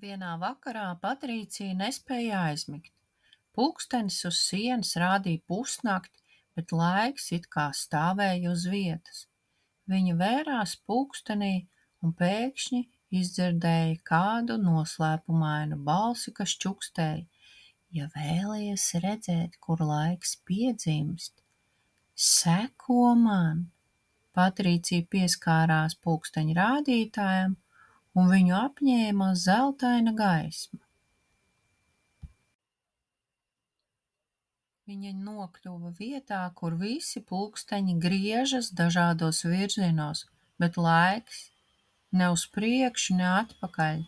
Vienā vakarā Patrīcija nespēja aizmigt. Pulkstenis uz sienas rādīja pusnakti, bet laiks it kā stāvēja uz vietas. Viņa vērās pulkstenī un pēkšņi izdzirdēja kādu noslēpumainu balsi, kas čukstēja: ja vēlies redzēt, kur laiks piedzimst, seko man. Patrīcija pieskārās pulksteņa rādītājam, un viņu apņēma zeltaina gaisma. Viņa nokļuva vietā, kur visi pulksteņi griežas dažādos virzienos, bet laiks ne uz priekšu, ne atpakaļ.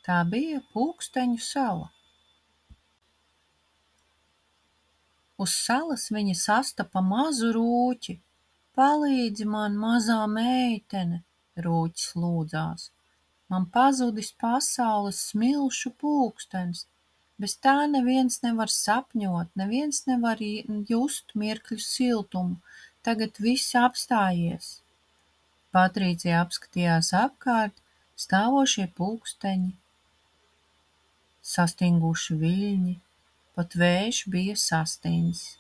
Tā bija Pulksteņu sala. Uz salas viņa sastapa mazu rūķi. Palīdzi man, mazā meitene, rūķis lūdzās. Man pazudis pasaules smilšu pulkstenis. Bez tā neviens nevar sapņot, neviens nevar just mirkļu siltumu. Tagad viss apstājies. Patrīcija apskatījās apkārt, stāvošie pulksteņi, sastinguši viļņi, pat vējš bija sastindzis.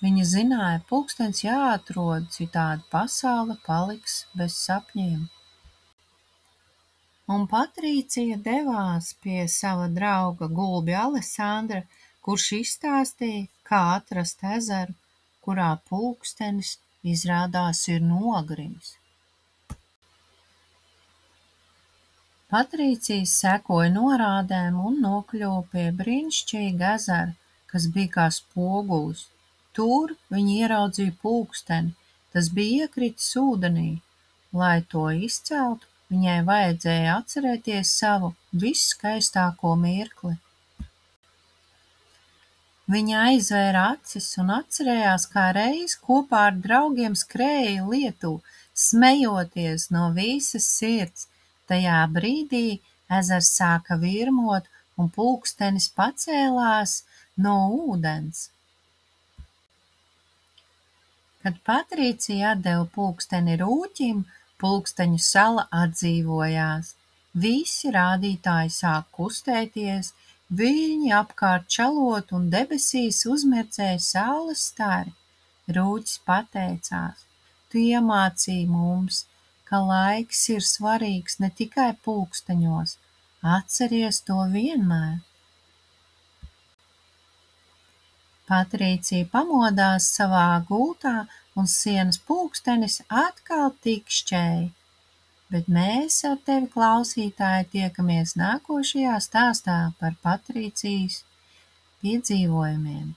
Viņa zināja, pulkstenis jāatrod, citādi pasaule paliks bez sapņiem. Un Patrīcija devās pie sava drauga gulbja Alesandra, kurš izstāstīja, kā atrast ezeru, kurā pulkstenis izrādās ir nogrimis. Patrīcija sekoja norādēm un nokļuva pie brīnišķīga ezera, kas bija kā spogulis. Tur viņa ieraudzīja pulksteni, tas bija iekritis ūdenī. Lai to izceltu, viņai vajadzēja atcerēties savu visskaistāko mirkli. Viņa aizvēra acis un atcerējās, kā reiz kopā ar draugiem skrēja Lietuvā, smejoties no visas sirds. Tajā brīdī ezers sāka virmot un pulkstenis pacēlās no ūdens. Kad Patrīcija atdeva pulksteni rūķim, Pulksteņu sala atdzīvojās. Visi rādītāji sāk kustēties, viļņi apkārt čalot un debesīs uzmirdzēja saules stari. Rūķis pateicās: tu iemācīji mums, ka laiks ir svarīgs ne tikai pulksteņos. Atceries to vienmēr. Patrīcija pamodās savā gultā un sienas pulkstenis atkal tikšķēja. Bet mēs ar tevi, klausītāji, tiekamies nākošajā stāstā par Patrīcijas piedzīvojumiem.